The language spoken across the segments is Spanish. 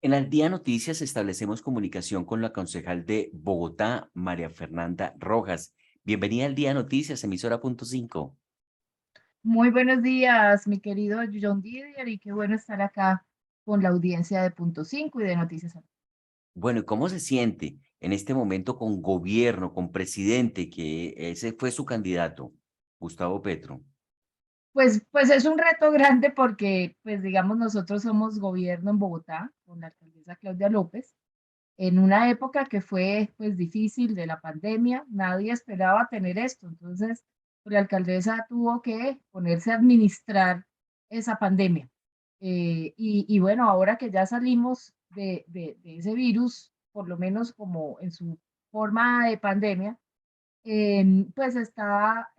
En Al Día Noticias establecemos comunicación con la concejal de Bogotá, María Fernanda Rojas. Bienvenida al Día Noticias, emisora punto 5. Muy buenos días, mi querido John Didier, y qué bueno estar acá con la audiencia de Punto 5 y de Noticias. Bueno, ¿y cómo se siente en este momento con gobierno, con presidente, que ese fue su candidato, Gustavo Petro? Pues es un reto grande porque, pues digamos, nosotros somos gobierno en Bogotá con la alcaldesa Claudia López, en una época que fue pues difícil de la pandemia, nadie esperaba tener esto, entonces pues, la alcaldesa tuvo que ponerse a administrar esa pandemia. Y bueno, ahora que ya salimos de ese virus, por lo menos como en su forma de pandemia, pues está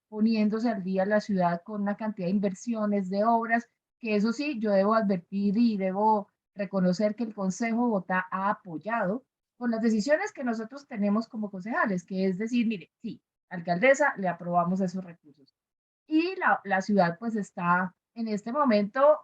poniéndose al día la ciudad con una cantidad de inversiones, de obras, que eso sí, yo debo advertir y debo reconocer que el Consejo de Bogotá ha apoyado con las decisiones que nosotros tenemos como concejales, que es decir, mire, sí, alcaldesa, le aprobamos esos recursos. Y la ciudad pues está en este momento,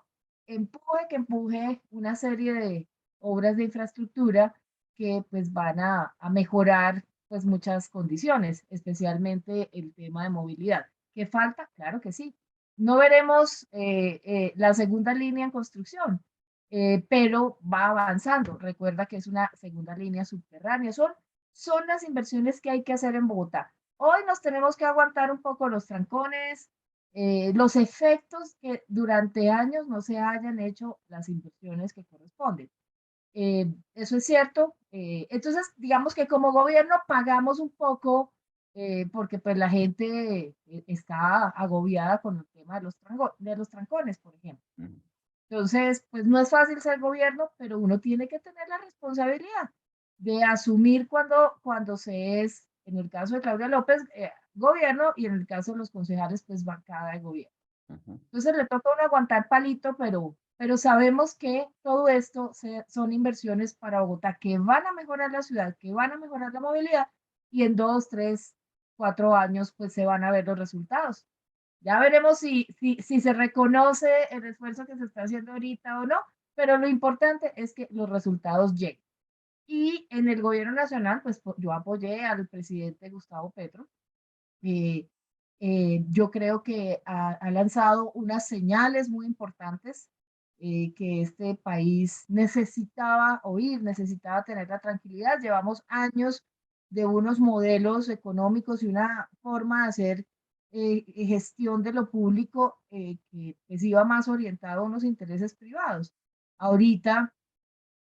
empuje que empuje una serie de obras de infraestructura que pues van a mejorar pues muchas condiciones, especialmente el tema de movilidad. ¿Qué falta? Claro que sí. No veremos la segunda línea en construcción, pero va avanzando. Recuerda que es una segunda línea subterránea. Son las inversiones que hay que hacer en Bogotá. Hoy nos tenemos que aguantar un poco los trancones, los efectos que durante años no se hayan hecho las inversiones que corresponden. Eso es cierto. Entonces, digamos que como gobierno pagamos un poco porque pues la gente está agobiada con el tema de de los trancones, por ejemplo. Mm. Entonces, pues no es fácil ser gobierno, pero uno tiene que tener la responsabilidad de asumir cuando se es, en el caso de Claudia López, gobierno y en el caso de los concejales, pues bancada de gobierno. Ujú. Entonces le toca a uno aguantar palito, pero sabemos que todo esto son inversiones para Bogotá que van a mejorar la ciudad, que van a mejorar la movilidad y en 2, 3, 4 años pues se van a ver los resultados. Ya veremos si se reconoce el esfuerzo que se está haciendo ahorita o no, pero lo importante es que los resultados lleguen. Y en el gobierno nacional, pues yo apoyé al presidente Gustavo Petro. eh, yo creo que ha lanzado unas señales muy importantes que este país necesitaba oír, necesitaba tener la tranquilidad. Llevamos años de unos modelos económicos y una forma de hacer gestión de lo público que pues, iba más orientado a unos intereses privados. Ahorita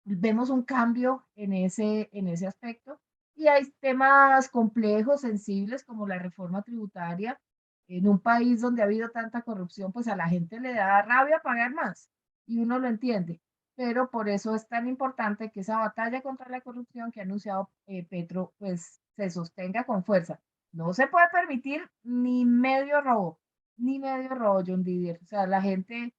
vemos un cambio en ese aspecto y hay temas complejos, sensibles, como la reforma tributaria. En un país donde ha habido tanta corrupción, pues a la gente le da rabia pagar más y uno lo entiende. Pero por eso es tan importante que esa batalla contra la corrupción que ha anunciado Petro, pues se sostenga con fuerza. No se puede permitir ni medio robo, John Didier. O sea, la gente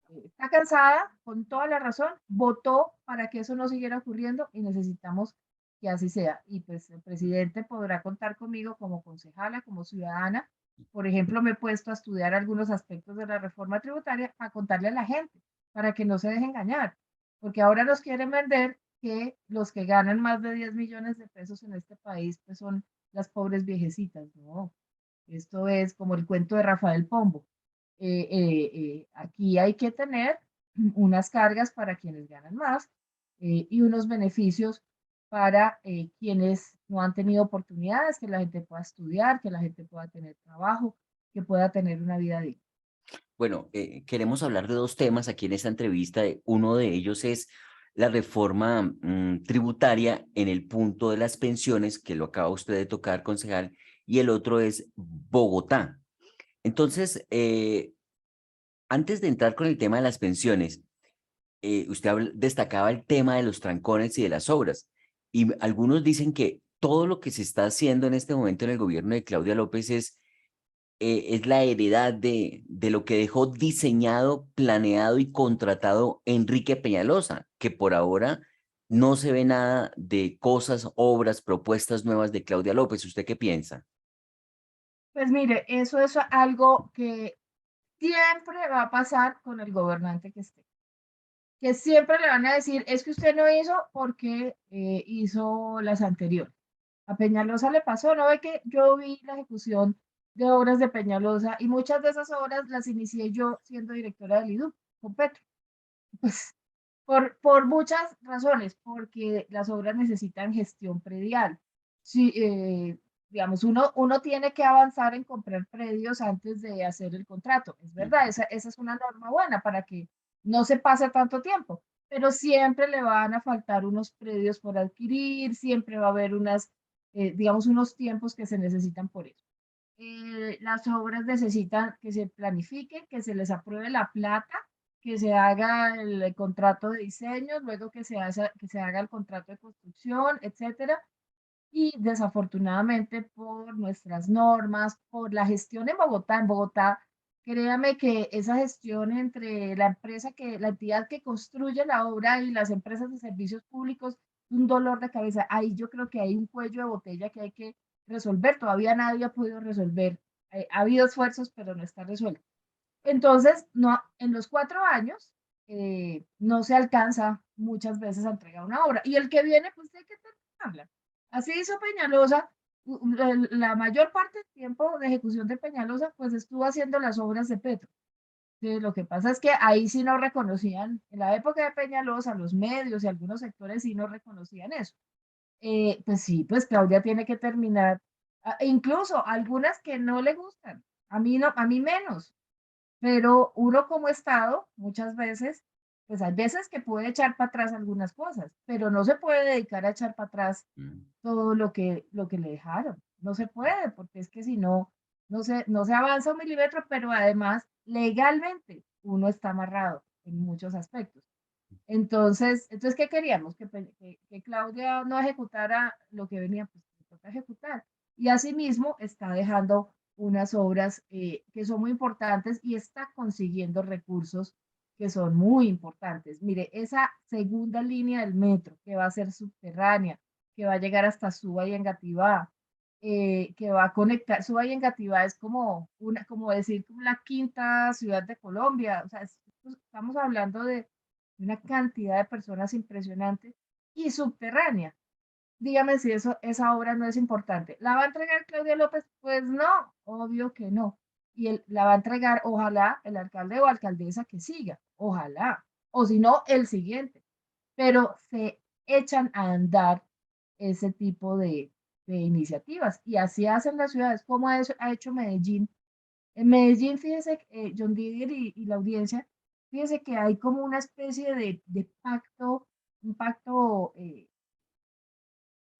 está cansada, con toda la razón, votó para que eso no siguiera ocurriendo y necesitamos que así sea. Y pues el presidente podrá contar conmigo como concejala, como ciudadana. Por ejemplo, me he puesto a estudiar algunos aspectos de la reforma tributaria para contarle a la gente, para que no se deje engañar, porque ahora nos quieren vender que los que ganan más de 10 millones de pesos en este país pues son las pobres viejecitas. No, esto es como el cuento de Rafael Pombo. Aquí hay que tener unas cargas para quienes ganan más y unos beneficios para quienes no han tenido oportunidades, que la gente pueda estudiar, que la gente pueda tener trabajo, que pueda tener una vida digna. Bueno, queremos hablar de dos temas aquí en esta entrevista. Uno de ellos es la reforma tributaria en el punto de las pensiones, que lo acaba usted de tocar, concejal, y el otro es Bogotá. Entonces, antes de entrar con el tema de las pensiones, usted destacaba el tema de los trancones y de las obras, y algunos dicen que todo lo que se está haciendo en este momento en el gobierno de Claudia López es la heredad de lo que dejó diseñado, planeado y contratado Enrique Peñalosa, que por ahora no se ve nada de cosas, obras, propuestas nuevas de Claudia López. ¿Usted qué piensa? Pues mire, eso es algo que siempre va a pasar con el gobernante que esté. que siempre le van a decir, es que usted no hizo porque hizo las anteriores. A Peñalosa le pasó, ¿no ve que yo vi la ejecución de obras de Peñalosa y muchas de esas obras las inicié yo siendo directora del IDU con Petro? Pues por muchas razones, porque las obras necesitan gestión predial. Sí, digamos, uno tiene que avanzar en comprar predios antes de hacer el contrato. Es verdad, Ujú. esa es una norma buena para que no se pase tanto tiempo, pero siempre le van a faltar unos predios por adquirir, siempre va a haber unas, digamos, unos tiempos que se necesitan por eso. Las obras necesitan que se planifiquen, que se les apruebe la plata, que se haga el contrato de diseño, luego que se haga el contrato de construcción, etcétera. Y desafortunadamente por nuestras normas, por la gestión en Bogotá, créame que esa gestión entre la empresa la entidad que construye la obra y las empresas de servicios públicos, es un dolor de cabeza. Ahí yo creo que hay un cuello de botella que hay que resolver. Todavía nadie ha podido resolver. Ha habido esfuerzos, pero no está resuelto. Entonces, no, en los 4 años no se alcanza muchas veces a entregar una obra. Y el que viene, pues tiene que terminarla. Así hizo Peñalosa. La mayor parte del tiempo de ejecución de Peñalosa, pues estuvo haciendo las obras de Petro. Sí, lo que pasa es que ahí sí no reconocían, en la época de Peñalosa, los medios y algunos sectores sí no reconocían eso. Pues sí, pues Claudia tiene que terminar, incluso algunas que no le gustan, a mí no, a mí menos, pero uno como Estado, muchas veces, pues hay veces que puede echar para atrás algunas cosas, pero no se puede dedicar a echar para atrás Mm. todo lo que le dejaron. No se puede, porque es que si no, no se avanza un milímetro, pero además legalmente uno está amarrado en muchos aspectos. Entonces, ¿qué queríamos? Que Claudia no ejecutara lo que venía, pues le toca ejecutar. Y asimismo está dejando unas obras que son muy importantes y está consiguiendo recursos que son muy importantes. Mire, esa segunda línea del metro que va a ser subterránea, que va a llegar hasta Suba y Engativá, que va a conectar, Suba y Engativá es como decir, como la quinta ciudad de Colombia. O sea, estamos hablando de una cantidad de personas impresionante y subterránea. Dígame si esa obra no es importante. ¿La va a entregar Claudia López? Pues no, obvio que no. Y la va a entregar, ojalá, el alcalde o alcaldesa que siga, ojalá. O si no, el siguiente. Pero se echan a andar ese tipo de iniciativas. Y así hacen las ciudades, como ha hecho Medellín. En Medellín, fíjese, John Didier y la audiencia, fíjese que hay como una especie de pacto, un pacto,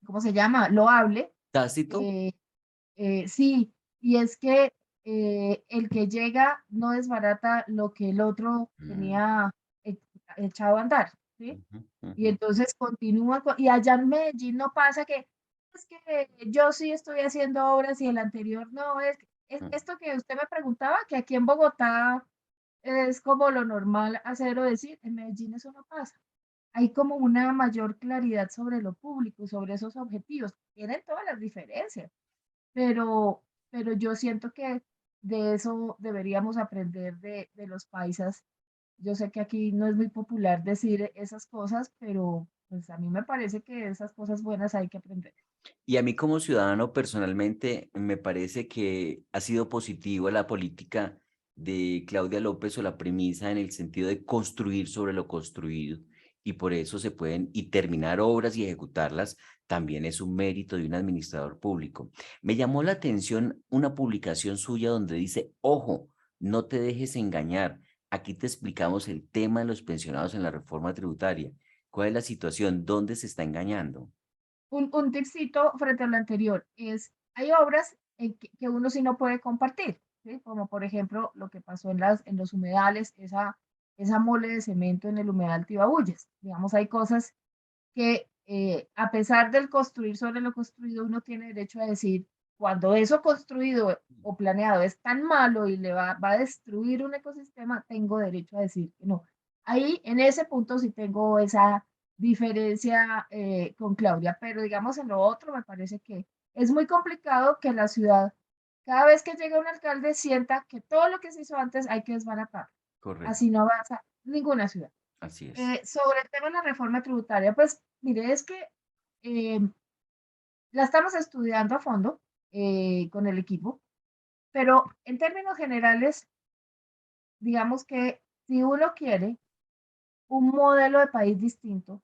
¿cómo se llama? Loable. Tácito. eh, sí, y es que el que llega no desbarata lo que el otro Mm. tenía e- echado a andar, ¿sí? Ujú, Y ujú, entonces continúa, y allá en Medellín no pasa que es que yo sí estoy haciendo obras y el anterior no, es mm. esto que usted me preguntaba, que aquí en Bogotá es como lo normal hacer o decir, en Medellín eso no pasa. Hay como una mayor claridad sobre lo público y sobre esos objetivos. Tienen todas las diferencias, pero, pero yo siento que de eso deberíamos aprender de los paisas. Yo sé que aquí no es muy popular decir esas cosas, pero pues a mí me parece que esas cosas buenas hay que aprender. Y a mí como ciudadano personalmente me parece que ha sido positiva la política de Claudia López o la premisa en el sentido de construir sobre lo construido y por eso se pueden y terminar obras y ejecutarlas también es un mérito de un administrador público. Me llamó la atención una publicación suya donde dice, ojo, no te dejes engañar. Aquí te explicamos el tema de los pensionados en la reforma tributaria. ¿Cuál es la situación? ¿Dónde se está engañando? Un tipcito frente a lo anterior es, hay obras que uno sí no puede compartir, ¿sí? Como por ejemplo lo que pasó en los humedales, esa mole de cemento en el humedal Tibabuyes. Digamos, hay cosas que a pesar del construir sobre lo construido, uno tiene derecho a decir, cuando eso construido o planeado es tan malo y va a destruir un ecosistema, tengo derecho a decir que no. Ahí, en ese punto, sí tengo esa diferencia con Claudia, pero digamos en lo otro, me parece que es muy complicado que la ciudad, cada vez que llega un alcalde, sienta que todo lo que se hizo antes hay que desbaratar. Correcto. Así no avanza ninguna ciudad. Así es. Sobre el tema de la reforma tributaria, pues mire, es que la estamos estudiando a fondo con el equipo, pero en términos generales, digamos que si uno quiere un modelo de país distinto,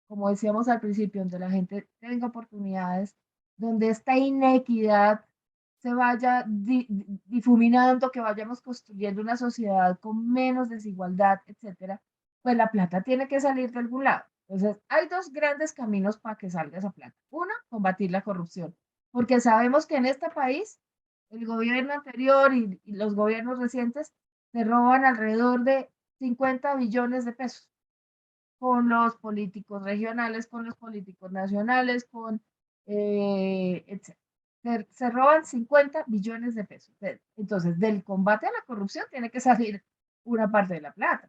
como decíamos al principio, donde la gente tenga oportunidades, donde esta inequidad se vaya difuminando, que vayamos construyendo una sociedad con menos desigualdad, etcétera, pues la plata tiene que salir de algún lado. Entonces, hay dos grandes caminos para que salga esa plata. Uno, combatir la corrupción, porque sabemos que en este país el gobierno anterior y los gobiernos recientes se roban alrededor de 50 billones de pesos con los políticos regionales, con los políticos nacionales, etc. Se roban 50 billones de pesos. Entonces, del combate a la corrupción tiene que salir una parte de la plata.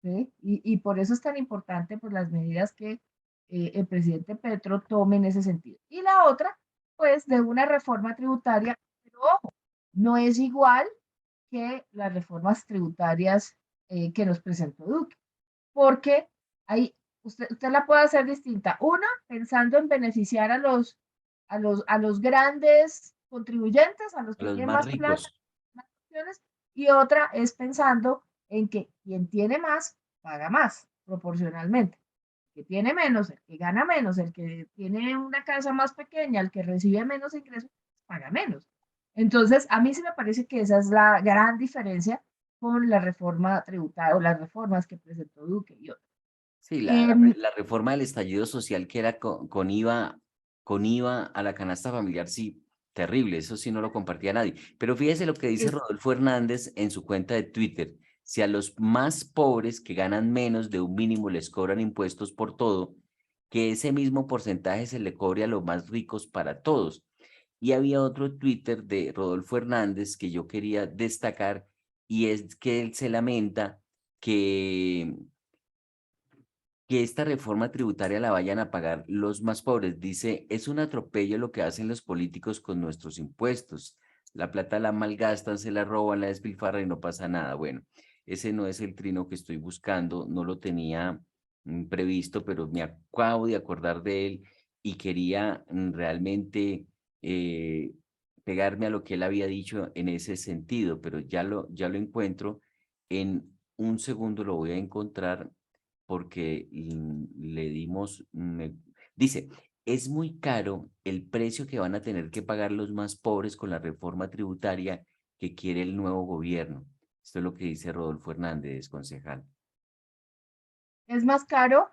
¿Sí? Y por eso es tan importante pues, las medidas que el presidente Petro tome en ese sentido. Y la otra, pues, de una reforma tributaria, pero ojo, no es igual que las reformas tributarias que nos presentó Duque, porque ahí usted la puede hacer distinta. Una, pensando en beneficiar a los grandes contribuyentes, a los A que los tienen más más plata, ricos. más opciones, y otra es pensando en que quien tiene más, paga más, proporcionalmente. El que tiene menos, el que gana menos, el que tiene una casa más pequeña, el que recibe menos ingresos, paga menos. Entonces, a mí sí me parece que esa es la gran diferencia con la reforma tributaria o las reformas que presentó Duque y otros. Sí, Em, la reforma del estallido social que era con IVA a la canasta familiar, sí, terrible, eso sí no lo compartía nadie. Pero fíjese lo que dice es, Rodolfo Hernández en su cuenta de Twitter. Si a los más pobres que ganan menos de un mínimo les cobran impuestos por todo, que ese mismo porcentaje se le cobre a los más ricos para todos. Y había otro Twitter de Rodolfo Hernández que yo quería destacar y es que él se lamenta que esta reforma tributaria la vayan a pagar los más pobres. Dice, es un atropello lo que hacen los políticos con nuestros impuestos. La plata la malgastan, se la roban, la despilfarran y no pasa nada. Bueno, ese no es el trino que estoy buscando, no lo tenía previsto, pero me acabo de acordar de él y quería realmente eh, pegarme a lo que él había dicho en ese sentido, pero ya lo encuentro. En un segundo lo voy a encontrar porque le dimos, dice, es muy caro el precio que van a tener que pagar los más pobres con la reforma tributaria que quiere el nuevo gobierno. Esto es lo que dice Rodolfo Hernández, concejal. es más caro.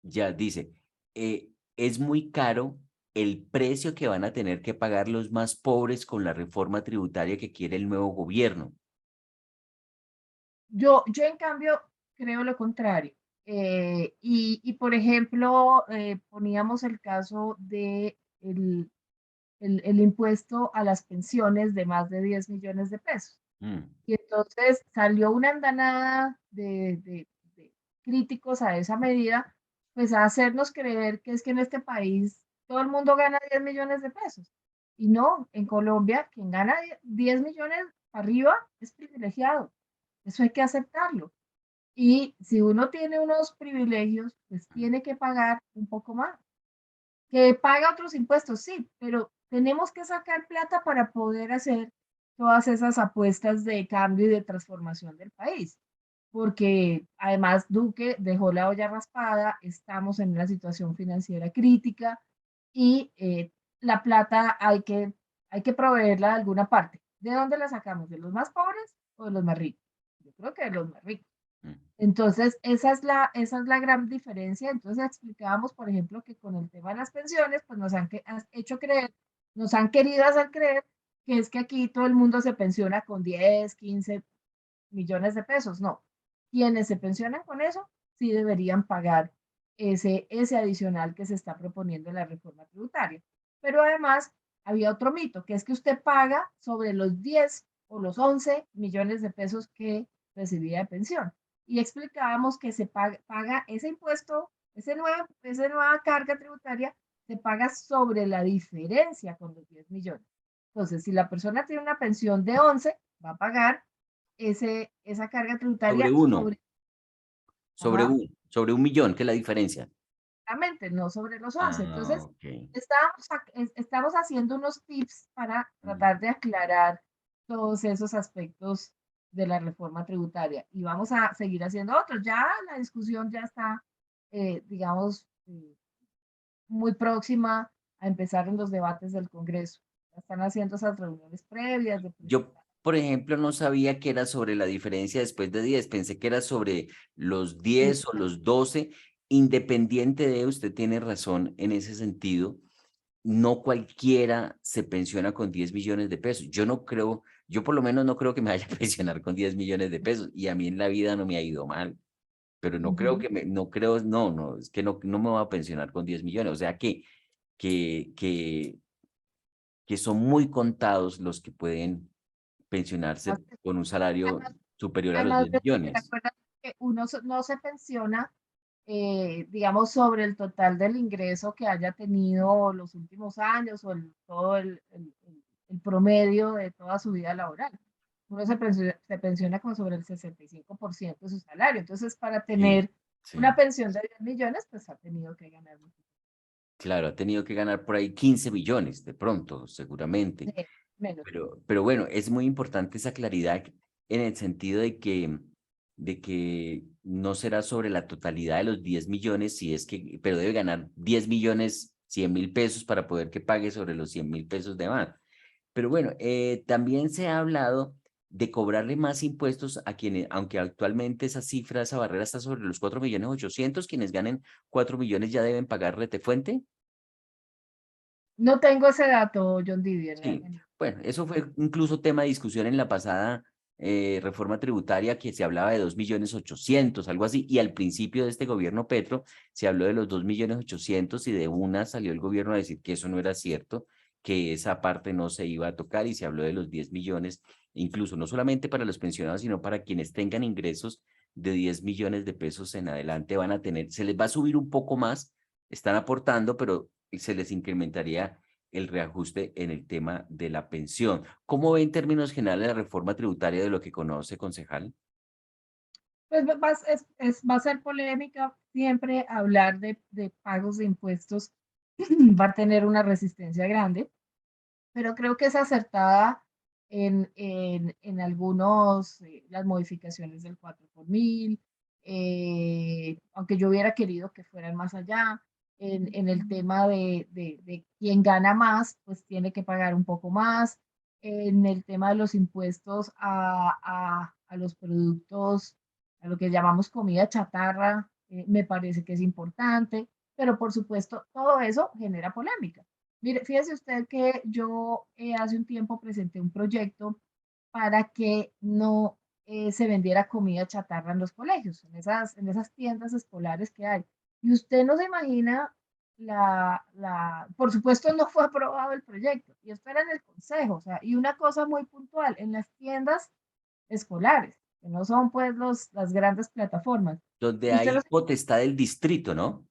Ya dice, es muy caro el precio que van a tener que pagar los más pobres con la reforma tributaria que quiere el nuevo gobierno. Yo en cambio creo lo contrario. Por ejemplo, poníamos el caso de el impuesto a las pensiones de más de 10 millones de pesos. Mm, Y entonces salió una andanada de críticos a esa medida, pues a hacernos creer que es que en este país todo el mundo gana 10 millones de pesos. Y no, en Colombia, quien gana 10 millones arriba es privilegiado. Eso hay que aceptarlo. Y si uno tiene unos privilegios, pues tiene que pagar un poco más. Que paga otros impuestos, sí, pero tenemos que sacar plata para poder hacer todas esas apuestas de cambio y de transformación del país. Porque además Duque dejó la olla raspada, estamos en una situación financiera crítica y la plata hay que proveerla de alguna parte. ¿De dónde la sacamos? ¿De los más pobres o de los más ricos? Yo creo que de los más ricos. mm. Entonces, esa es la gran diferencia. Entonces, explicábamos, por ejemplo, que con el tema de las pensiones, pues nos han hecho creer, nos han querido hacer creer que es que aquí todo el mundo se pensiona con 10, 15 millones de pesos. No, quienes se pensionan con eso, sí deberían pagar ese adicional que se está proponiendo en la reforma tributaria. Pero además, había otro mito, que es que usted paga sobre los 10 o los 11 millones de pesos que recibía de pensión. Y explicábamos que se paga ese impuesto, esa nueva carga tributaria, se paga sobre la diferencia con los 10 millones. Entonces, si la persona tiene una pensión de 11, va a pagar esa carga Sobre tributaria uno, Ajá. Sobre 1.000.000, ¿qué es la diferencia? Exactamente, no sobre los 11. Ah, Entonces, ok. estamos haciendo unos tips para Mm. tratar de aclarar todos esos aspectos de la reforma tributaria y vamos a seguir haciendo otros. Ya la discusión ya está, digamos, muy próxima a empezar en los debates del Congreso. Ya están haciendo esas reuniones previas de Yo, presentar. por ejemplo, no sabía que era sobre la diferencia después de 10. Pensé que era sobre los Sí, 10 o los 12. Independiente de, usted tiene razón en ese sentido. No cualquiera se pensiona con 10 millones de pesos. Yo no creo, yo por lo menos no creo que me vaya a pensionar con 10 millones de pesos y a mí en la vida no me ha ido mal, pero no creo ujú. que no creo, no, es que no me voy a pensionar con 10 millones. O sea que, que, que son muy contados los que pueden pensionarse Así- con un salario Además, superior a los además 10 de que millones. acuerdas que uno no se pensiona, digamos, sobre el total del ingreso que haya tenido los últimos años o todo el promedio de toda su vida laboral. Uno se pensiona como sobre el 65% de su salario. Entonces, para Sí, tener una sí. pensión de 10 millones, pues ha tenido que ganar mucho. Claro, ha tenido que ganar por ahí 15 millones de pronto, seguramente. Menos. Pero bueno, es muy importante esa claridad en el sentido de que no será sobre la totalidad de los 10 millones, si es que, pero debe ganar 10 millones, 100.000 pesos para poder que pague sobre los 100.000 pesos de más. Pero bueno, también se ha hablado de cobrarle más impuestos a quienes, aunque actualmente esa cifra, esa barrera está sobre los 4.800.000, quienes ganen 4 millones ya deben pagar retefuente. No tengo ese dato, John Didier. Sí, bueno, eso fue incluso tema de discusión en la pasada reforma tributaria, que se hablaba de 2.800.000, algo así, y al principio de este gobierno Petro se habló de los 2.800.000 y de una salió el gobierno a decir que eso no era cierto, que esa parte no se iba a tocar y se habló de los 10 millones, incluso no solamente para los pensionados, sino para quienes tengan ingresos de 10 millones de pesos en adelante van a tener, se les va a subir un poco más, están aportando, pero se les incrementaría el reajuste en el tema de la pensión. ¿Cómo ve en términos generales la reforma tributaria de lo que conoce, concejal? Pues va a ser polémica siempre hablar de pagos de impuestos, va a tener una resistencia grande, pero creo que es acertada en algunos, las modificaciones del 4 por mil, aunque yo hubiera querido que fueran más allá, en el tema de quien gana más, pues tiene que pagar un poco más, en el tema de los impuestos a los productos, a lo que llamamos comida chatarra, me parece que es importante, pero por supuesto todo eso genera polémica. Mire, fíjese usted que yo hace un tiempo presenté un proyecto para que no se vendiera comida chatarra en los colegios, en esas tiendas escolares que hay. Y usted no se imagina por supuesto no fue aprobado el proyecto, y esto era en el consejo, o sea, y una cosa muy puntual, en las tiendas escolares, que no son pues las grandes plataformas. Donde Y usted no hay potestad del distrito, ¿no?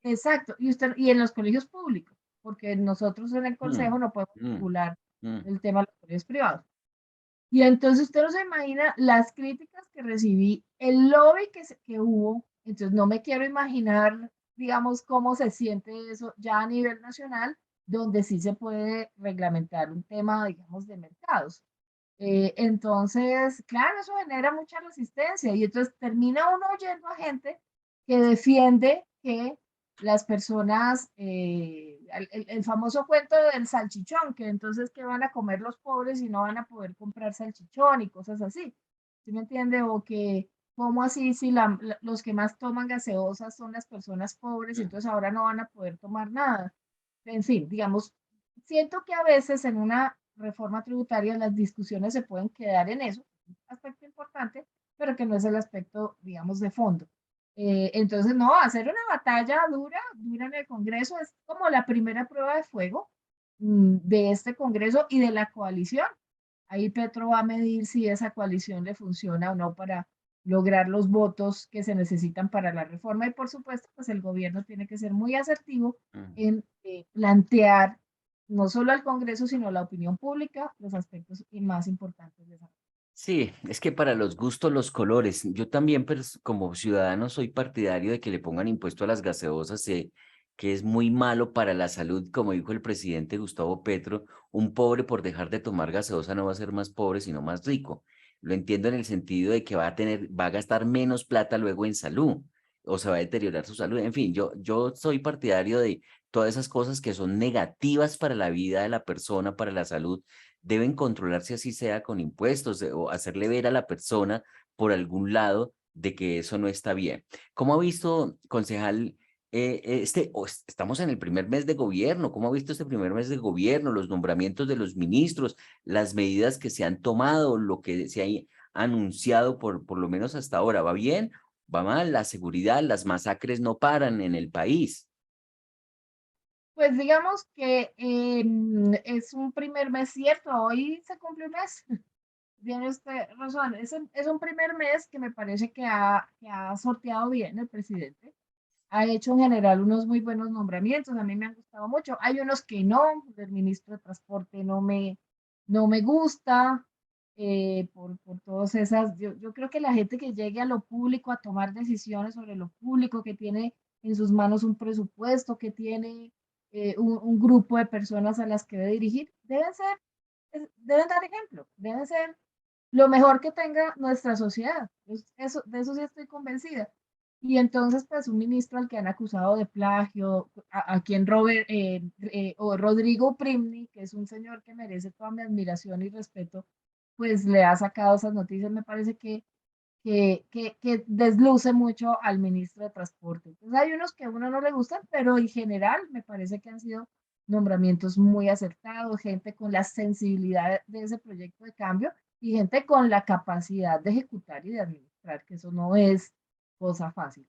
Exacto, y en los colegios públicos, porque nosotros en el consejo Mm, no podemos mm, regular mm. el tema de los colegios privados. Y entonces usted no se imagina las críticas que recibí, el lobby que hubo, entonces no me quiero imaginar, digamos, cómo se siente eso ya a nivel nacional, donde sí se puede reglamentar un tema, digamos, de mercados. Entonces, claro, eso genera mucha resistencia y entonces termina uno oyendo a gente que defiende que las personas, el famoso cuento del salchichón, que entonces que van a comer los pobres y no van a poder comprar salchichón y cosas así. ¿Sí me entiende? O que, ¿cómo así si los que más toman gaseosas son las personas pobres y Mm. entonces ahora no van a poder tomar nada? En fin, digamos, siento que a veces en una reforma tributaria las discusiones se pueden quedar en eso, un aspecto importante, pero que no es el aspecto, digamos, de fondo. Entonces, no, hacer una batalla dura en el Congreso es como la primera prueba de fuego de este Congreso y de la coalición. Ahí Petro va a medir si esa coalición le funciona o no para lograr los votos que se necesitan para la reforma y por supuesto, pues el gobierno tiene que ser muy asertivo Mm. en plantear no solo al Congreso, sino a la opinión pública los aspectos más importantes de esa. Sí, es que para los gustos, los colores. Yo también, pues, como ciudadano, soy partidario de que le pongan impuesto a las gaseosas, sé que es muy malo para la salud, como dijo el presidente Gustavo Petro, un pobre por dejar de tomar gaseosa no va a ser más pobre, sino más rico. Lo entiendo en el sentido de que va a gastar menos plata luego en salud, o se va a deteriorar su salud. En fin, yo soy partidario de todas esas cosas que son negativas para la vida de la persona, para la salud deben controlarse así sea con impuestos o hacerle ver a la persona por algún lado de que eso no está bien. ¿Cómo ha visto, concejal, estamos en el primer mes de gobierno? ¿Cómo ha visto este primer mes de gobierno, los nombramientos de los ministros, las medidas que se han tomado, lo que se ha anunciado por lo menos hasta ahora? ¿Va bien? ¿Va mal? La seguridad, las masacres no paran en el país. Pues digamos que es un primer mes cierto, hoy se cumple un mes. Tiene usted razón, es un primer mes que me parece que ha sorteado bien el presidente. Ha hecho en general unos muy buenos nombramientos, a mí me han gustado mucho. Hay unos que no, el ministro de Transporte no me gusta, por todas esas, yo creo que la gente que llegue a lo público a tomar decisiones sobre lo público, que tiene en sus manos un presupuesto, que tiene un grupo de personas a las que debe dirigir, deben dar ejemplo, deben ser lo mejor que tenga nuestra sociedad. Eso, de eso sí estoy convencida. Y entonces, pues, un ministro al que han acusado de plagio, a quien o Rodrigo Primni, que es un señor que merece toda mi admiración y respeto, pues le ha sacado esas noticias, me parece que desluce mucho al ministro de Transporte. Entonces, hay unos que a uno no le gustan, pero en general me parece que han sido nombramientos muy acertados, gente con la sensibilidad de ese proyecto de cambio y gente con la capacidad de ejecutar y de administrar, que eso no es cosa fácil.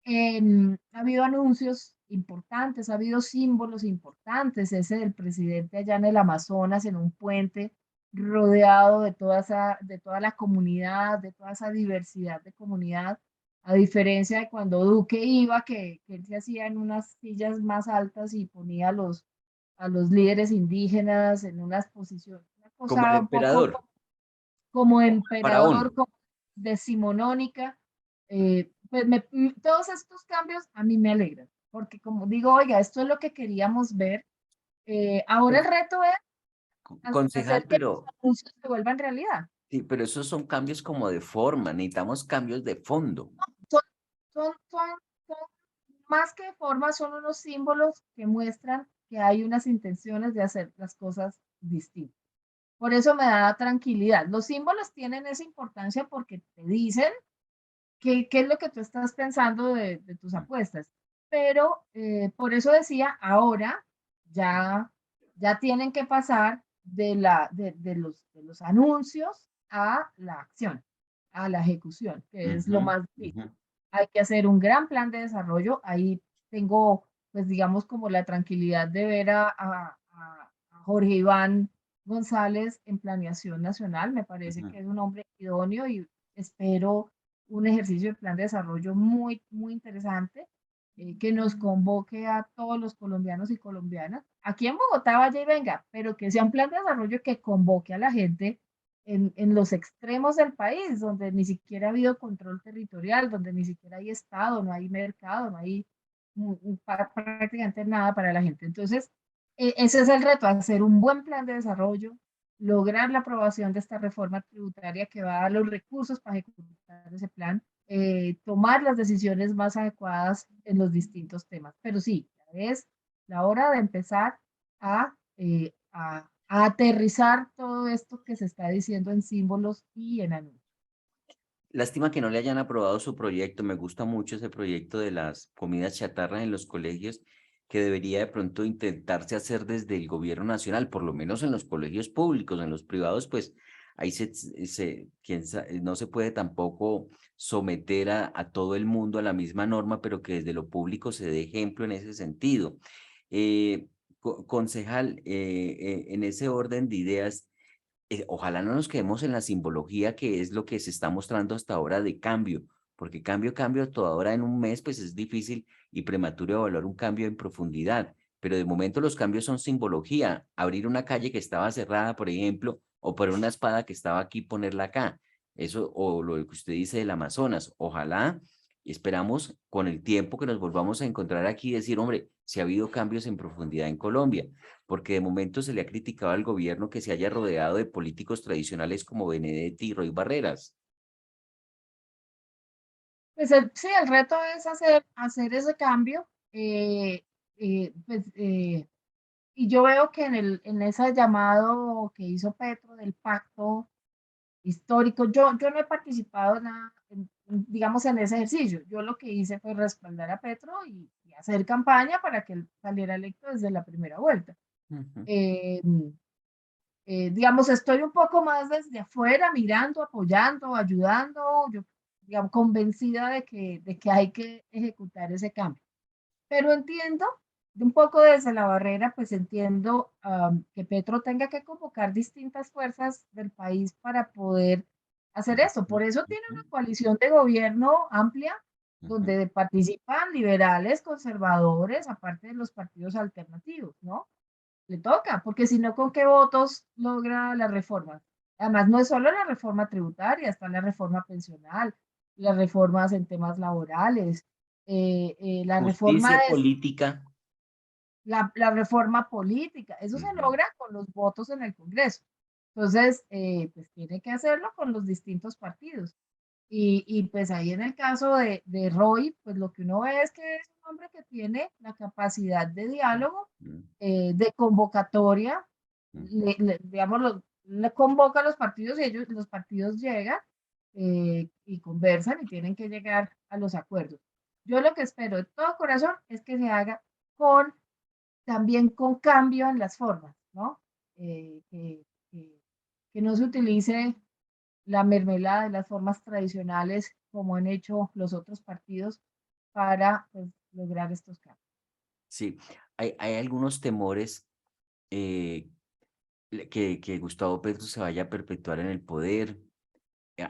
Ha habido anuncios importantes, ha habido símbolos importantes, ese del presidente allá en el Amazonas, en un puente rodeado de toda la comunidad, de toda esa diversidad de comunidad, a diferencia de cuando Duque iba, que él se hacía en unas sillas más altas y ponía a los líderes indígenas en unas posiciones, una Como el cosa un poco emperador, como faraón. emperador, como decimonónica. Pues todos estos cambios a mí me alegran, porque como digo, oiga, esto es lo que queríamos ver. Ahora el reto es Concejal, hacer que los pero anuncios se vuelvan realidad. sí, pero esos son cambios como de forma, necesitamos cambios de fondo. Son, son más que formas, son unos símbolos que muestran que hay unas intenciones de hacer las cosas distintas. Por eso me da tranquilidad. Los símbolos tienen esa importancia porque te dicen qué es lo que tú estás pensando de tus apuestas. Pero por eso decía, ahora ya, ya tienen que pasar de los anuncios a la acción, a la ejecución, que es lo Ujú, más difícil. ujú, Hay que hacer un gran plan de desarrollo. Ahí tengo, pues digamos, como la tranquilidad de ver a Jorge Iván González en Planeación Nacional. Me parece ujú. que es un hombre idóneo y espero un ejercicio de plan de desarrollo muy interesante, que nos convoque a todos los colombianos y colombianas. Aquí en Bogotá, vaya y venga, pero que sea un plan de desarrollo que convoque a la gente en los extremos del país, donde ni siquiera ha habido control territorial, donde ni siquiera hay Estado, no hay mercado, no hay prácticamente nada para la gente. Entonces, ese es el reto, hacer un buen plan de desarrollo, lograr la aprobación de esta reforma tributaria que va a dar los recursos para ejecutar ese plan, tomar las decisiones más adecuadas en los distintos temas. Pero sí, ya es la hora de empezar a aterrizar todo esto que se está diciendo en símbolos y en anuncios. Lástima que no le hayan aprobado su proyecto. Me gusta mucho ese proyecto de las comidas chatarras en los colegios, que debería de pronto intentarse hacer desde el gobierno nacional, por lo menos en los colegios públicos, en los privados, pues ahí no se puede tampoco someter a todo el mundo a la misma norma, pero que desde lo público se dé ejemplo en ese sentido. Concejal, en ese orden de ideas, ojalá no nos quedemos en la simbología que es lo que se está mostrando hasta ahora de cambio, porque cambio, toda hora en un mes, pues es difícil y prematuro evaluar un cambio en profundidad, pero de momento los cambios son simbología. Abrir una calle que estaba cerrada, por ejemplo, o poner una espada que estaba aquí, ponerla acá. Eso, o lo que usted dice del Amazonas, ojalá y esperamos con el tiempo que nos volvamos a encontrar aquí y decir, hombre, si ha habido cambios en profundidad en Colombia, porque de momento se le ha criticado al gobierno que se haya rodeado de políticos tradicionales como Benedetti y Roy Barreras. Pues sí, el reto es hacer ese cambio. Pues, y yo veo que en ese llamado que hizo Petro del pacto histórico, yo no he participado nada, digamos, en ese ejercicio. Yo lo que hice fue respaldar a Petro y hacer campaña para que él saliera electo desde la primera vuelta. Ujú, Eh, digamos, estoy un poco más desde afuera, mirando, apoyando, ayudando, yo, digamos, convencida de que hay que ejecutar ese cambio. Pero entiendo, de un poco desde la barrera, pues entiendo que Petro tenga que convocar distintas fuerzas del país para poder hacer eso. ujú, Por eso tiene ujú, una coalición de gobierno amplia, ujú. donde participan liberales, conservadores, aparte de los partidos alternativos, ¿no? Le toca, porque si no, ¿con qué votos logra la reforma? Además, no es solo la reforma tributaria, está la reforma pensional, las reformas en temas laborales, la reforma Justicia de política. la reforma política. Eso se Ujú, logra con los votos en el Congreso. Entonces, pues tiene que hacerlo con los distintos partidos. Pues ahí en el caso de Roy, pues lo que uno ve es que es un hombre que tiene la capacidad de diálogo, ujú, de convocatoria, ujú. digamos, le convoca a los partidos y ellos, los partidos llegan y conversan y tienen que llegar a los acuerdos. Yo lo que espero de todo corazón es que se haga con, también con cambio en las formas, ¿no? Eh, que, que, que no se utilice la mermelada de las formas tradicionales como han hecho los otros partidos para pues, lograr estos cambios. Sí, hay algunos temores eh, que Gustavo Petro se vaya a perpetuar en el poder.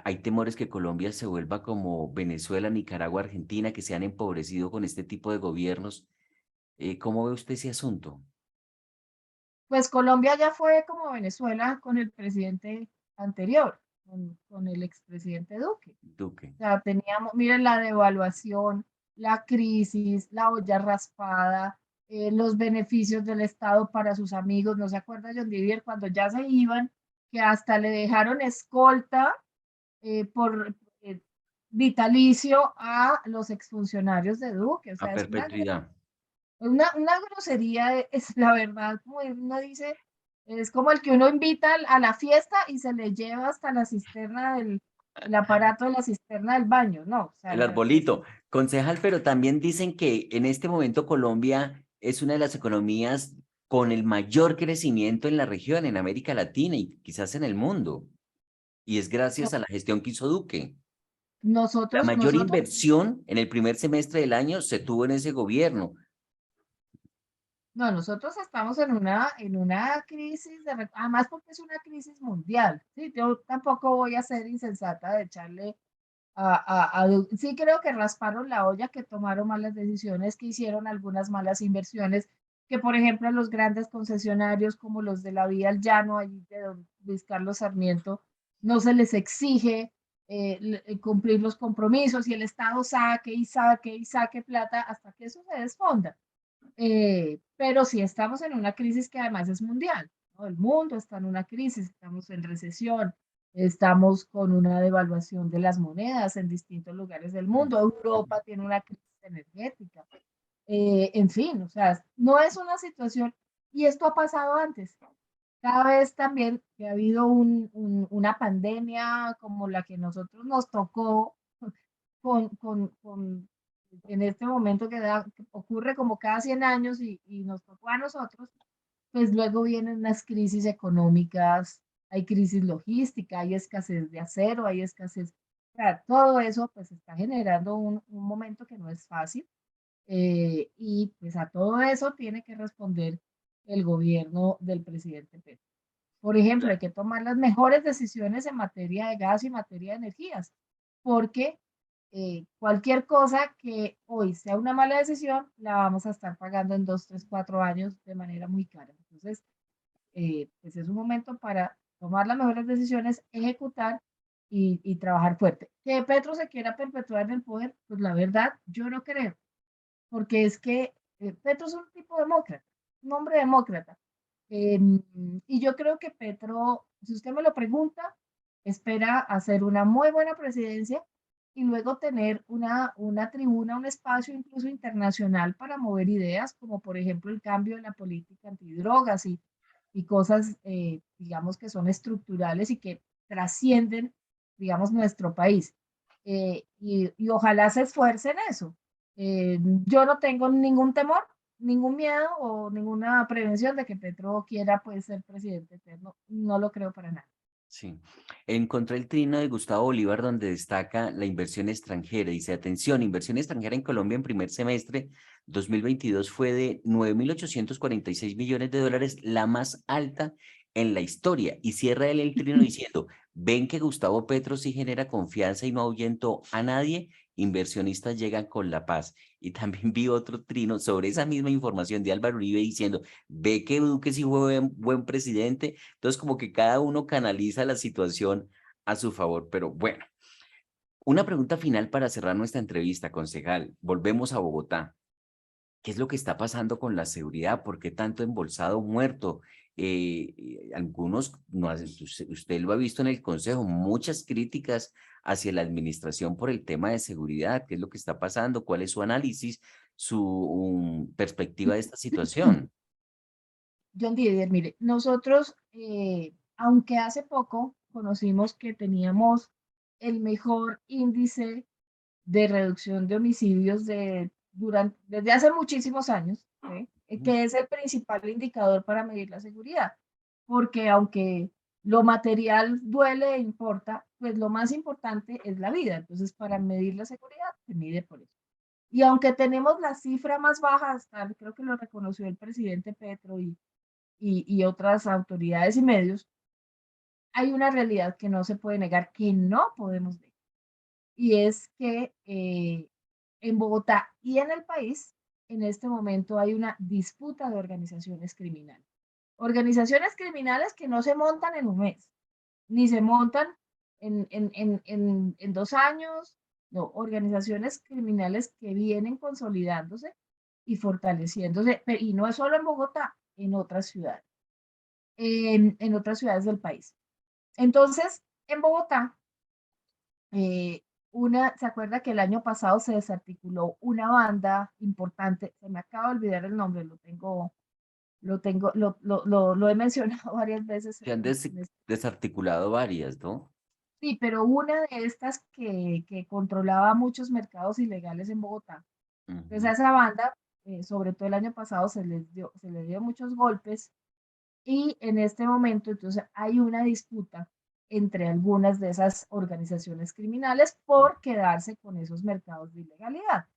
Hay temores que Colombia se vuelva como Venezuela, Nicaragua, Argentina, que se han empobrecido con este tipo de gobiernos. ¿Cómo ve usted ese asunto, Pues Colombia ya fue como Venezuela con el presidente anterior, con el expresidente Duque. Duque? O sea, teníamos, miren la devaluación, la crisis, la olla raspada, los beneficios del Estado para sus amigos. ¿No se acuerda John Didier cuando ya se iban, que hasta le dejaron escolta por vitalicio a los exfuncionarios de Duque? O A sea, es perpetuidad. una grosería, es la verdad, como uno dice, es como el que uno invita a la fiesta y se le lleva hasta la cisterna el aparato de la cisterna del baño, no, o sea, El arbolito. Concejal, pero también dicen que en este momento Colombia es una de las economías con el mayor crecimiento en la región, en América Latina y quizás en el mundo. Y es no, gracias a la gestión que hizo Duque. La nosotros, mayor nosotros, inversión en el primer semestre del año se tuvo en ese gobierno. no, nosotros estamos en una crisis, además porque es una crisis mundial, ¿sí? Yo tampoco voy a ser insensata de echarle sí creo que rasparon la olla, que tomaron malas decisiones, que hicieron algunas malas inversiones, que por ejemplo los grandes concesionarios como los de la Vía al Llano, allí de don Luis Carlos Sarmiento, no se les exige cumplir los compromisos y el Estado saque y saque y saque plata hasta que eso se desfonda. Pero sí estamos en una crisis que además es mundial, ¿no? El mundo está en una crisis, estamos en recesión, estamos con una devaluación de las monedas en distintos lugares del mundo, Europa tiene una crisis energética, en fin, o sea, no es una situación, y esto ha pasado antes. Cada vez también que ha habido una pandemia como la que nosotros nos tocó con en este momento que ocurre como cada 100 años y nos tocó a nosotros, pues luego vienen unas crisis económicas, hay crisis logística, hay escasez de acero, hay escasez, o sea, todo eso pues está generando un momento que no es fácil y pues a todo eso tiene que responder el gobierno del presidente Petro. Por ejemplo, hay que tomar las mejores decisiones en materia de gas y materia de energías, porque cualquier cosa que hoy sea una mala decisión, la vamos a estar pagando en 2, 3, 4 años de manera muy cara. Entonces, pues es un momento tomar las mejores decisiones, ejecutar y trabajar fuerte. Que Petro se quiera perpetuar en el poder, pues la verdad, yo no creo, porque es que Petro es un tipo demócrata, un hombre demócrata. Y yo creo que Petro, si usted me lo pregunta, espera hacer una muy buena presidencia y luego tener una tribuna, un espacio incluso internacional para mover ideas, como por ejemplo el cambio de la política antidrogas y cosas, digamos, que son estructurales y que trascienden, digamos, nuestro país. Y ojalá se esfuerce en eso. Yo no tengo ningún temor, ningún miedo o ninguna prevención de que Petro quiera pues ser presidente eterno. No lo creo para nada. Sí. Encontré el trino de Gustavo Bolívar donde destaca la inversión extranjera. Dice, atención, inversión extranjera en Colombia en primer semestre 2022 fue de 9.846 millones de dólares, la más alta en la historia. Y cierra él el trino diciendo, ven que Gustavo Petro sí genera confianza y no ahuyentó a nadie, inversionistas llegan con la paz. Y también vi otro trino sobre esa misma información de Álvaro Uribe diciendo, ve que Duque sí fue buen presidente. Entonces, como que cada uno canaliza la situación a su favor. Pero bueno, una pregunta final para cerrar nuestra entrevista, concejal. Volvemos a Bogotá. ¿Qué es lo que está pasando con la seguridad? ¿Por qué tanto embolsado muerto? Algunos, no, usted lo ha visto en el consejo, muchas críticas hacia la administración por el tema de seguridad. ¿Qué es lo que está pasando? ¿Cuál es su análisis, su perspectiva de esta situación? John Didier, mire, nosotros, aunque hace poco conocimos que teníamos el mejor índice de reducción de homicidios desde hace muchísimos años, ¿sí? Que es el principal indicador para medir la seguridad, porque aunque lo material duele e importa, pues lo más importante es la vida. Entonces, para medir la seguridad, se mide por eso. Y aunque tenemos la cifra más baja, hasta creo que lo reconoció el presidente Petro y otras autoridades y medios, hay una realidad que no se puede negar, que no podemos negar, y es que en Bogotá y en el país, en este momento hay una disputa de organizaciones criminales. Organizaciones criminales que no se montan en un mes, ni se montan en 2 años, no, organizaciones criminales que vienen consolidándose y fortaleciéndose, y no es solo en Bogotá, en otras ciudades del país. Entonces, en Bogotá, ¿se acuerda que el año pasado se desarticuló una banda importante? Se me acaba de olvidar el nombre, lo he mencionado varias veces Se han en desarticulado varias, ¿no? sí, pero una de estas que controlaba muchos mercados ilegales en Bogotá. Entonces a Ujú. esa banda, sobre todo el año pasado, se le dio muchos golpes y en este momento entonces hay una disputa entre algunas de esas organizaciones criminales por quedarse con esos mercados de ilegalidad.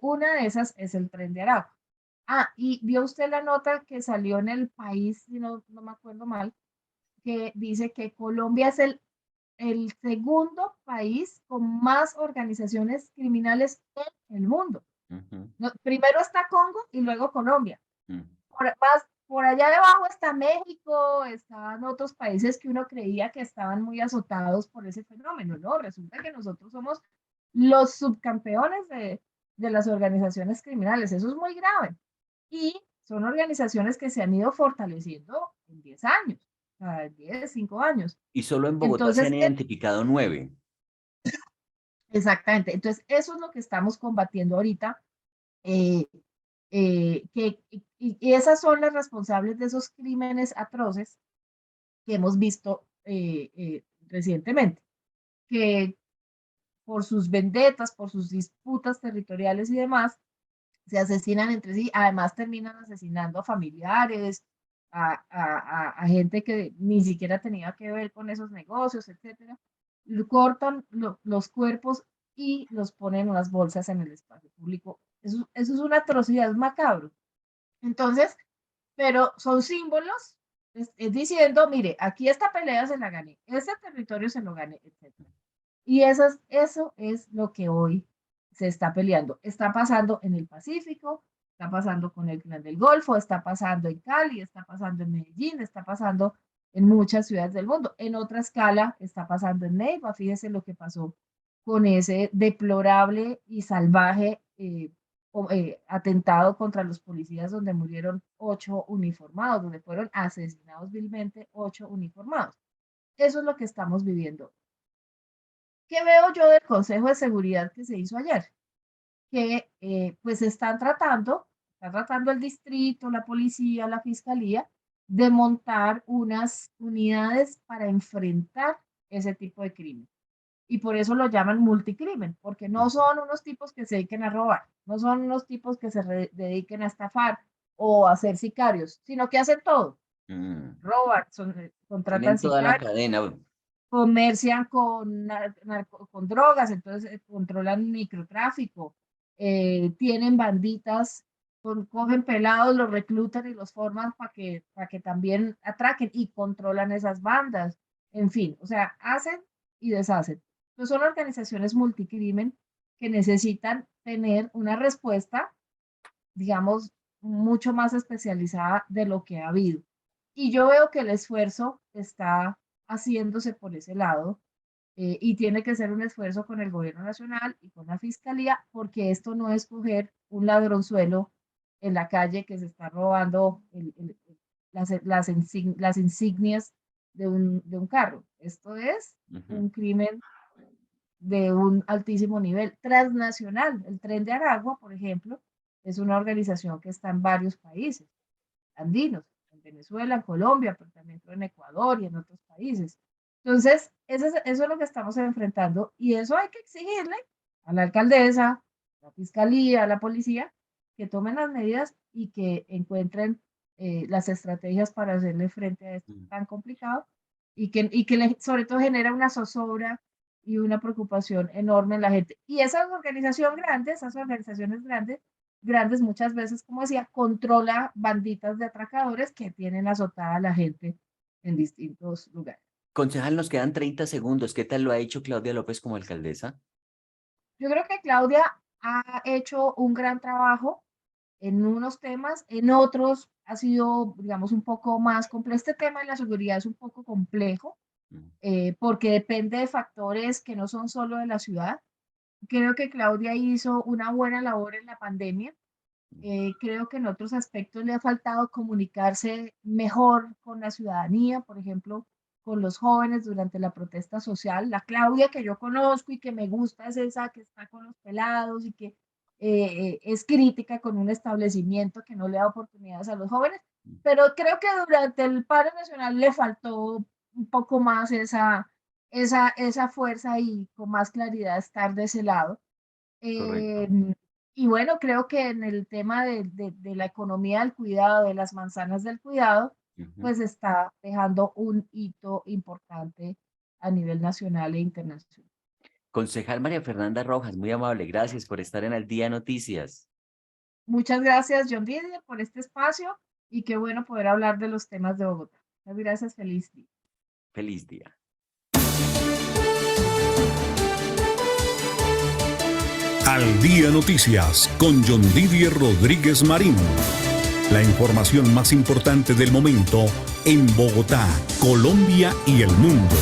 Una de esas es el Tren de Aragua. Ah, y vio usted la nota que salió en El País, si no me acuerdo mal, que dice que Colombia es el segundo país con más organizaciones criminales en el mundo. Ujú, No, primero está Congo y luego Colombia. mm. Por allá debajo está México, están otros países que uno creía que estaban muy azotados por ese fenómeno, ¿no? Resulta que nosotros somos los subcampeones de las organizaciones criminales. Eso es muy grave. Y son organizaciones que se han ido fortaleciendo en 10 años, o sea, 10, 5 años. Y solo en Bogotá se Entonces, han identificado 9. exactamente, entonces eso es lo que estamos combatiendo ahorita, eh, y esas son las responsables de esos crímenes atroces que hemos visto recientemente, que por sus vendetas, por sus disputas territoriales y demás, se asesinan entre sí, además terminan asesinando a familiares, a gente que ni siquiera tenía que ver con esos negocios, etcétera. Cortan los cuerpos y los ponen en unas bolsas en el espacio público. Eso es una atrocidad, es macabro. Entonces, pero son símbolos, es diciendo, mire, aquí esta pelea se la gané, este territorio se lo gané, etcétera. Y eso es lo que hoy se está peleando. Está pasando en el Pacífico, está pasando con el Clan del Golfo, está pasando en Cali, está pasando en Medellín, está pasando en muchas ciudades del mundo. En otra escala está pasando en Neiva. Fíjese lo que pasó con ese deplorable y salvaje atentado contra los policías donde murieron 8 uniformados, donde fueron asesinados vilmente 8 uniformados. Eso es lo que estamos viviendo. ¿Qué veo yo del Consejo de Seguridad que se hizo ayer? Que pues está tratando el distrito, la policía, la fiscalía, de montar unas unidades para enfrentar ese tipo de crimen. Y por eso lo llaman multicrimen, porque no son unos tipos que se dediquen a robar, no son unos tipos que se dediquen a estafar o a ser sicarios, sino que hacen todo. Roban, contratan Tienen toda la sicarios, cadena. comercian con drogas, entonces controlan microtráfico, tienen banditas, cogen pelados, los reclutan y los forman para que también atraquen y controlan esas bandas. En fin, o sea, hacen y deshacen. Entonces son organizaciones multicrimen que necesitan tener una respuesta, digamos, mucho más especializada de lo que ha habido. Y yo veo que el esfuerzo está haciéndose por ese lado, y tiene que ser un esfuerzo con el gobierno nacional y con la fiscalía, porque esto no es coger un ladronzuelo en la calle que se está robando las insignias de un carro. Esto es un crimen de un altísimo nivel transnacional. El Tren de Aragua, por ejemplo, es una organización que está en varios países andinos, en Venezuela, en Colombia, pero también en Ecuador y en otros países. Entonces, eso es lo que estamos enfrentando y eso hay que exigirle a la alcaldesa, a la fiscalía, a la policía, que tomen las medidas y que encuentren las estrategias para hacerle frente a esto tan complicado y que sobre todo genera una zozobra y una preocupación enorme en la gente. Y esas organizaciones grandes muchas veces, como decía, controla banditas de atracadores que tienen azotada a la gente en distintos lugares. Concejal, nos quedan 30 segundos. ¿Qué tal lo ha hecho Claudia López como alcaldesa? Yo creo que Claudia ha hecho un gran trabajo en unos temas, en otros ha sido, digamos, un poco más complejo. Este tema de la seguridad es un poco complejo porque depende de factores que no son solo de la ciudad. Creo que Claudia hizo una buena labor en la pandemia. Creo que en otros aspectos le ha faltado comunicarse mejor con la ciudadanía, por ejemplo, con los jóvenes durante la protesta social. La Claudia que yo conozco y que me gusta es esa que está con los pelados y que es crítica con un establecimiento que no le da oportunidades a los jóvenes, pero creo que durante el paro nacional le faltó un poco más esa fuerza y con más claridad estar de ese lado. Correcto. Y bueno, creo que en el tema de la economía del cuidado, de las manzanas del cuidado, pues está dejando un hito importante a nivel nacional e internacional. Concejal María Fernanda Rojas, muy amable. Gracias por estar en Al Día Noticias. Muchas gracias, John Didier, por este espacio y qué bueno poder hablar de los temas de Bogotá. Muchas gracias, feliz día. Feliz día. Al Día Noticias con John Didier Rodríguez Marín. La información más importante del momento en Bogotá, Colombia y el mundo.